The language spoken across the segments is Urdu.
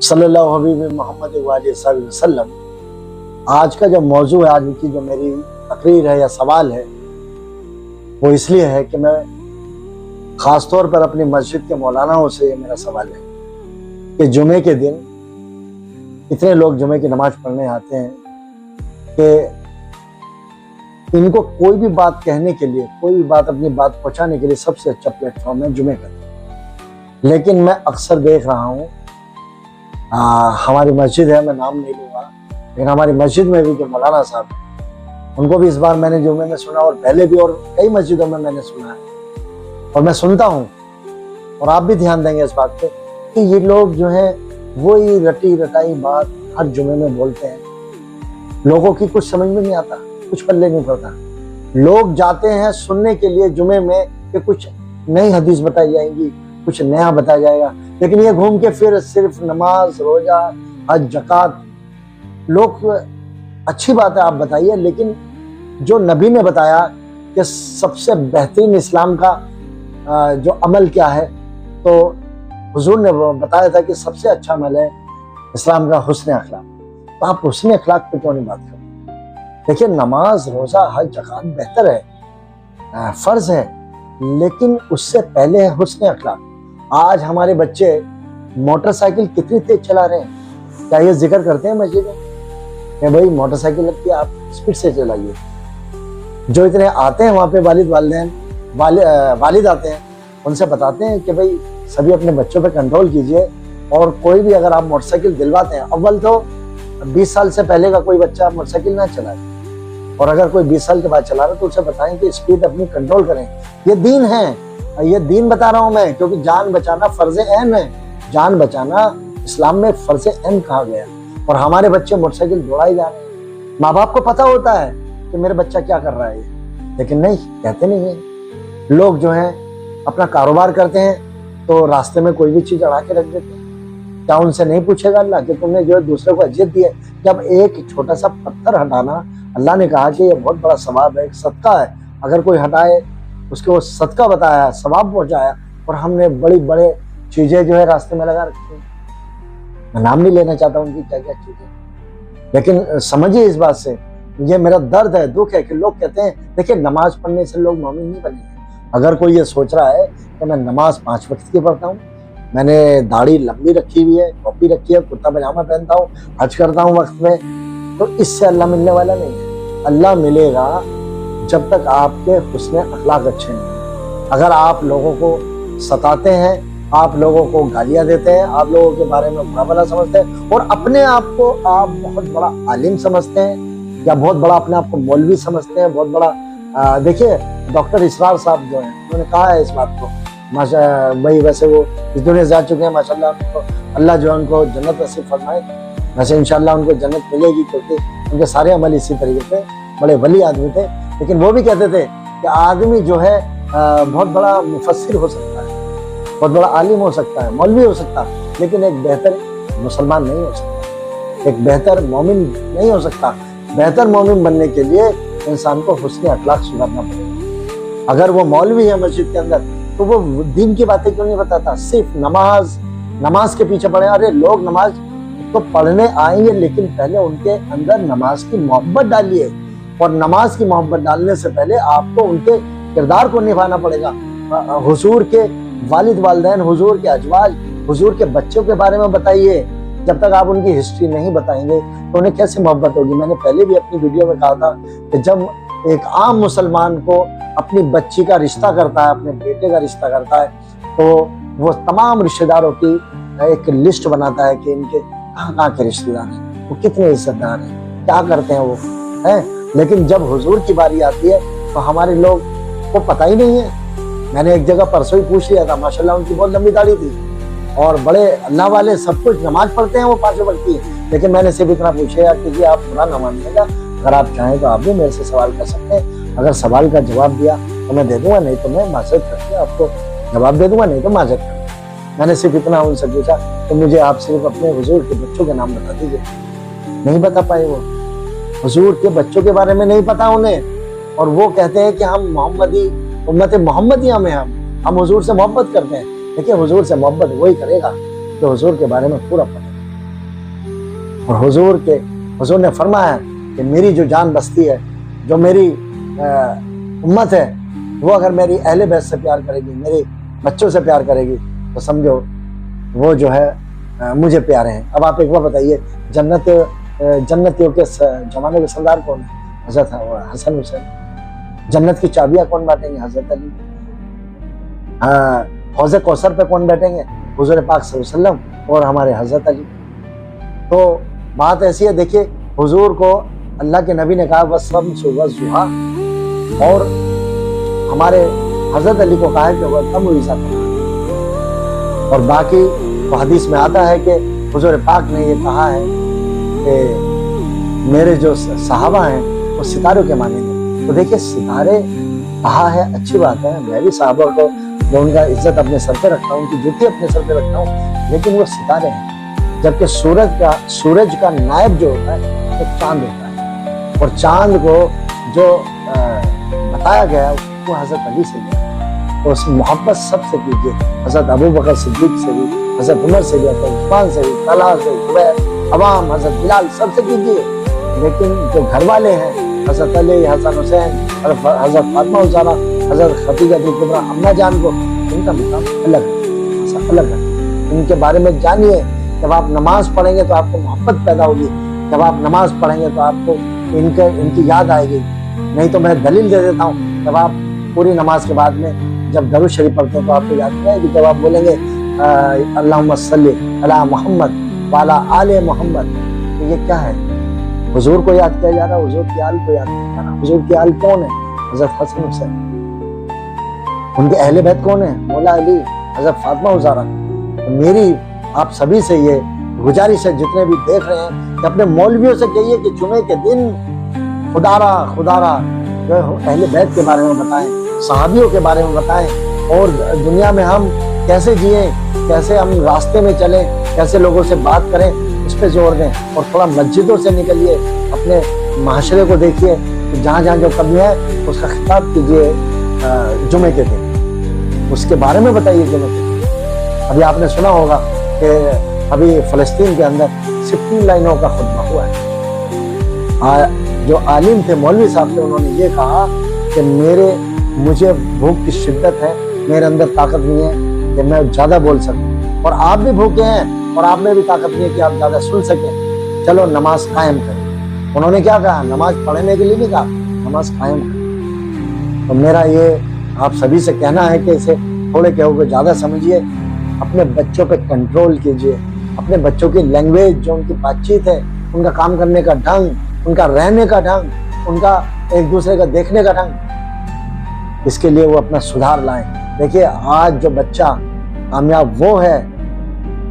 صلی اللہ حبیب محمد وسلم۔ آج کا جو موضوع ہے، آج کی جو میری تقریر ہے یا سوال ہے، وہ اس لیے ہے کہ میں خاص طور پر اپنی مسجد کے مولاناؤں سے یہ میرا سوال ہے کہ جمعے کے دن اتنے لوگ جمعے کی نماز پڑھنے آتے ہیں کہ ان کو کوئی بھی بات کہنے کے لیے، کوئی بھی بات اپنی بات پہنچانے کے لیے سب سے اچھا پلیٹ فارم ہے جمعے کا دن۔ لیکن میں اکثر دیکھ رہا ہوں، ہماری مسجد ہے، میں نام نہیں لوں گا، لیکن ہماری مسجد میں بھی جو مولانا صاحب ہیں، ان کو بھی اس بار میں نے جمعے میں سنا، اور پہلے بھی اور کئی مسجدوں میں نے سنا ہے، اور میں سنتا ہوں، اور آپ بھی دھیان دیں گے اس بات پہ کہ یہ لوگ جو ہیں وہی رٹی رٹائی بات ہر جمعے میں بولتے ہیں۔ لوگوں کی کچھ سمجھ میں نہیں آتا، کچھ پلے نہیں پڑتا۔ لوگ جاتے ہیں سننے کے لیے جمعے میں کہ کچھ نئی حدیث بتائی جائیں گی، کچھ نیا بتایا جائے گا، لیکن یہ گھوم کے پھر صرف نماز، روزہ، حج، زکوٰۃ۔ لوگ اچھی بات ہے آپ بتائیے، لیکن جو نبی نے بتایا کہ سب سے بہترین اسلام کا جو عمل کیا ہے، تو حضور نے بتایا تھا کہ سب سے اچھا عمل ہے اسلام کا حسن اخلاق۔ تو آپ حسن اخلاق پہ کیوں نہیں بات کرتے؟ دیکھیے، نماز، روزہ، حج، زکوٰۃ بہتر ہے، فرض ہے، لیکن اس سے پہلے ہے حسن اخلاق۔ آج ہمارے بچے موٹر سائیکل کتنی تیز چلا رہے ہیں، کیا یہ ذکر کرتے ہیں مسجد میں کہ بھائی موٹر سائیکل لگتی ہے، آپ اسپیڈ سے چلائیے؟ جو اتنے آتے ہیں وہاں پہ والد آتے ہیں، ان سے بتاتے ہیں کہ بھائی سبھی اپنے بچوں پہ کنٹرول کیجئے، اور کوئی بھی اگر آپ موٹر سائیکل دلواتے ہیں، اول تو 20 سال سے پہلے کا کوئی بچہ موٹر سائیکل نہ چلائے، اور اگر کوئی 20 سال کے بعد چلا رہا ہے تو اسے بتائیں کہ اسپیڈ اپنی کنٹرول کریں۔ یہ دین ہے، یہ دین بتا رہا ہوں میں، کیونکہ جان بچانا فرض عین ہے۔ جان بچانا اسلام میں فرض عین کہا گیا، اور ہمارے بچے موٹر سائیکل دوڑائی جا رہے ہیں۔ ماں باپ کو پتا ہوتا ہے کہ میرے بچہ کیا کر رہا ہے، لیکن نہیں کہتے نہیں ہیں۔ لوگ جو ہیں اپنا کاروبار کرتے ہیں تو راستے میں کوئی بھی چیز اڑا کے رکھ دیتے ہیں۔ کیا ان سے نہیں پوچھے گا اللہ کہ تم نے جو ہے دوسرے کو اذیت دی ہے؟ جب ایک چھوٹا سا پتھر ہٹانا، اللہ نے کہا کہ یہ بہت بڑا ثواب ہے، ایک صدقہ ہے، اگر کوئی ہٹائے اس کو صدقہ بتایا، ثواب پہنچایا، اور ہم نے بڑی بڑے چیزیں جو ہے راستے میں لگا رکھی ہیں۔ میں نام نہیں لینا چاہتا ان کی کیا کیا چیزیں، لیکن سمجھیے اس بات سے، یہ میرا درد ہے، دکھ ہے کہ لوگ کہتے ہیں دیکھیں نماز پڑھنے سے لوگ مومن نہیں بنے۔ اگر کوئی یہ سوچ رہا ہے کہ میں نماز 5 وقت کی پڑھتا ہوں، میں نے داڑھی لمبی رکھی ہوئی ہے، ٹوپی رکھی ہے، کرتا پاجامہ پہنتا ہوں، حج کرتا ہوں وقت میں، تو اس سے اللہ ملنے والا نہیں ہے۔ اللہ ملے گا جب تک آپ کے حسن اخلاق اچھے ہیں۔ اگر آپ لوگوں کو ستاتے ہیں، آپ لوگوں کو گالیاں دیتے ہیں، آپ لوگوں کے بارے میں برا بھلا سمجھتے ہیں، اور اپنے آپ کو آپ بہت بڑا عالم سمجھتے ہیں، یا بہت بڑا اپنے آپ کو مولوی سمجھتے ہیں، بہت بڑا دیکھیے ڈاکٹر اسرار صاحب جو ہیں، انہوں نے کہا ہے اس بات کو، بھائی ویسے وہ اس دنیا سے جا چکے ہیں، ماشاءاللہ ان کو اللہ جو ہے ان کو جنت نصیب فرمائے۔ ویسے انشاءاللہ ان کو جنت ملے گی، کیونکہ ان کے سارے عمل اسی طریقے سے، بڑے ولی آدمی تھے۔ لیکن وہ بھی کہتے تھے کہ آدمی جو ہے بہت بڑا مفسر ہو سکتا ہے، بہت بڑا عالم ہو سکتا ہے، مولوی ہو سکتا ہے، لیکن ایک بہتر مسلمان نہیں ہو سکتا، ایک بہتر مومن نہیں ہو سکتا۔ بہتر مومن بننے کے لیے انسان کو حسن اخلاق سدھارنا پڑے گا۔ اگر وہ مولوی ہے مسجد کے اندر تو وہ دین کی باتیں کیوں نہیں بتاتا، صرف نماز کے پیچھے پڑے۔ ارے لوگ نماز تو پڑھنے آئیں گے، لیکن پہلے ان کے اندر نماز کی محبت ڈالیے، اور نماز کی محبت ڈالنے سے پہلے آپ کو ان کے کردار کو نبھانا پڑے گا۔ حضور کے والد والدین، حضور کے ازواج، حضور کے بچوں کے بارے میں بتائیے۔ جب تک آپ ان کی ہسٹری نہیں بتائیں گے تو انہیں کیسے محبت ہوگی؟ میں نے پہلے بھی اپنی ویڈیو میں کہا تھا کہ جب ایک عام مسلمان کو اپنی بچی کا رشتہ کرتا ہے، اپنے بیٹے کا رشتہ کرتا ہے، تو وہ تمام رشتہ داروں کی ایک لسٹ بناتا ہے کہ ان کے کہاں کہاں کے رشتہ دار ہیں، وہ کتنے عزت دار ہیں، کیا کرتے ہیں وہ ہیں۔ لیکن جب حضور کی باری آتی ہے تو ہمارے لوگ کو پتہ ہی نہیں ہے۔ میں نے ایک جگہ پرسوں ہی پوچھ لیا تھا، ماشاءاللہ ان کی بہت لمبی داڑھی تھی، اور بڑے اللہ والے، سب کچھ نماز پڑھتے ہیں وہ 5 وقت کی، لیکن میں نے صرف اتنا پوچھا کہ آپ برا نہ مانیے گا، اگر آپ چاہیں تو آپ بھی میرے سے سوال کر سکتے ہیں، اگر سوال کا جواب دیا تو میں دے دوں گا، نہیں تو میں معذرت کر کے آپ کو جواب دے دوں گا، نہیں تو معذرت کر دوں۔ میں نے صرف اتنا ان سے پوچھا کہ مجھے آپ صرف اپنے حضور کے بچوں کے نام بتا دیجیے۔ نہیں بتا پائے، وہ حضور کے بچوں کے بارے میں نہیں پتا انہیں، اور وہ کہتے ہیں کہ ہم محمدی امت محمدیہ میں ہم حضور سے محبت کرتے ہیں۔ دیکھیں حضور سے محبت وہی کرے گا جو حضور کے بارے میں پورا پتہ۔ اور حضور نے فرمایا کہ میری جو جان بستی ہے, جو میری امت ہے, وہ اگر میری اہل بیت سے پیار کرے گی, میرے بچوں سے پیار کرے گی, تو سمجھو وہ جو ہے مجھے پیارے ہیں. اب آپ ایک بار بتائیے, جنتیوں کے زمانے کے سردار کون ہے؟ حضرت حسن حسین. جنت کی چابیاں کون بانٹیں گے؟ حضرت علی. حوض کوثر پہ کون بیٹھیں گے؟ حضور پاک صلی اللہ علیہ وسلم اور ہمارے حضرت علی. تو بات ایسی ہے, دیکھیے حضور کو اللہ کے نبی نے کہا والشمس والضحیٰ, اور ہمارے حضرت علی کو کہا ہے کہ وہ کم ہوئی ساتھ. اور باقی وہ حدیث میں آتا ہے کہ حضور پاک نے یہ کہا ہے کہ میرے جو صحابہ ہیں وہ ستاروں کے مانند ہیں. تو دیکھیے ستارے کہا ہے, اچھی بات ہے, میں بھی صحابہ کو جو ان کا عزت اپنے سر پہ رکھتا ہوں, ان کی جوتی اپنے سر پہ رکھتا ہوں, لیکن وہ ستارے ہیں. جبکہ سورج کا نائب جو ہوتا ہے وہ چاند ہوتا ہے, اور چاند کو جو بتایا گیا وہ حضرت علی سے گیا. تو اس محبت سب سے کیجیے, حضرت ابو بکر صدیق سے بھی, حضرت عمر سے بھی, حضرت عثمان سے بھی, طلحہ سے, زبیر, عوام, حضرت بلال, سب سے کیجیے. لیکن جو گھر والے ہیں, حضرت علی, حسن حسین, حضرت فاطمہ زہرا, حضرت خدیجہ کبریٰ اماں جان کو, ان کا مقام الگ ہے, الگ ہے. ان کے بارے میں جانیے. جب آپ نماز پڑھیں گے تو آپ کو محبت پیدا ہوگی. جب آپ نماز پڑھیں گے تو آپ کو ان کی یاد آئے گی. نہیں تو میں دلیل دے دیتا ہوں, جب آپ پوری نماز کے بعد میں جب درود شریف پڑھتے ہیں تو آپ کو یاد نہیں آئے گی. جب آپ بولیں گے اللہم صلی علی محمد وعلی آل محمد, تو یہ کیا ہے؟ حضور کو یاد کیا جا رہا ہے, حضور کی آل کو یاد کیا جا رہا ہے. حضور کی آل کون ہے؟ حضرت حسن حسین. ان کے اہل بیت کون ہیں؟ مولا علی, حضرت فاطمہ زہرا. میری آپ سبھی سے یہ گزارش ہے, جتنے بھی دیکھ رہے ہیں, کہ اپنے مولویوں سے کہیے کہ جمعے کے دن خدا را جو اہل بیت کے بارے میں بتائیں, صحابیوں کے بارے میں بتائیں, اور دنیا میں ہم کیسے جئیں, کیسے ہم راستے میں چلیں, کیسے لوگوں سے بات کریں, اس پہ زور دیں. اور تھوڑا مسجدوں سے نکلیے, اپنے معاشرے کو دیکھیے کہ جہاں جہاں جو کمی ہے اس کا خطاب کیجیے جمعے کے دن, اس کے بارے میں بتائیے جمعے کے دن. ابھی آپ نے سنا ہوگا کہ ابھی فلسطین کے اندر 60 لائنوں کا خطبہ ہوا ہے. جو عالم تھے, مولوی صاحب تھے, انہوں نے یہ کہا کہ مجھے بھوک کی شدت ہے, میرے اندر طاقت نہیں ہے کہ میں زیادہ بول سکوں, اور آپ بھی بھوکے ہیں اور آپ میں بھی طاقت نہیں ہے کہ آپ زیادہ سن سکیں. چلو نماز قائم کریں. انہوں نے کیا کہا؟ نماز پڑھنے کے لیے نہیں کہا, نماز قائم کریں. تو میرا یہ آپ سبھی سے کہنا ہے کہ اسے تھوڑے کہو کہ زیادہ سمجھیے, اپنے بچوں پہ کنٹرول کیجیے. اپنے بچوں کی لینگویج, جو ان کی بات چیت ہے, ان کا کام کرنے کا ڈھنگ, ان کا رہنے کا ڈھنگ, ان کا ایک دوسرے کا دیکھنے کا ڈھنگ, اس کے لیے وہ اپنا سدھار لائیں. دیکھیے آج جو بچہ کامیاب وہ ہے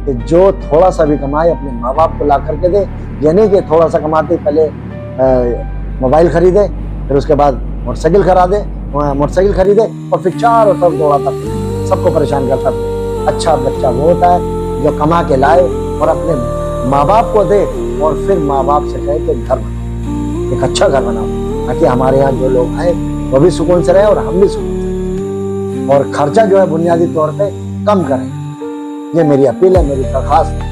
کہ جو تھوڑا سا بھی کمائے اپنے ماں باپ کو لا کر کے دے. یہ نہیں کہ تھوڑا سا کماتے پہلے موبائل خریدے, پھر اس کے بعد موٹر سائیکل خریدے, اور پھر چاروں طرف دوڑاتا پھرے, سب کو پریشان کرتا پھرے. اچھا بچہ وہ ہوتا ہے جو کما کے لائے اور اپنے ماں باپ کو دے, اور پھر ماں باپ سے کہے کہ گھر بناؤ, ایک اچھا گھر بناؤ, تاکہ ہمارے یہاں جو لوگ آئے وہ بھی سکون سے رہے اور ہم بھی سکون سے رہیں, اور خرچہ جو ہے بنیادی طور پہ کم کریں. یہ میری اپیل ہے, میری درخواست ہے.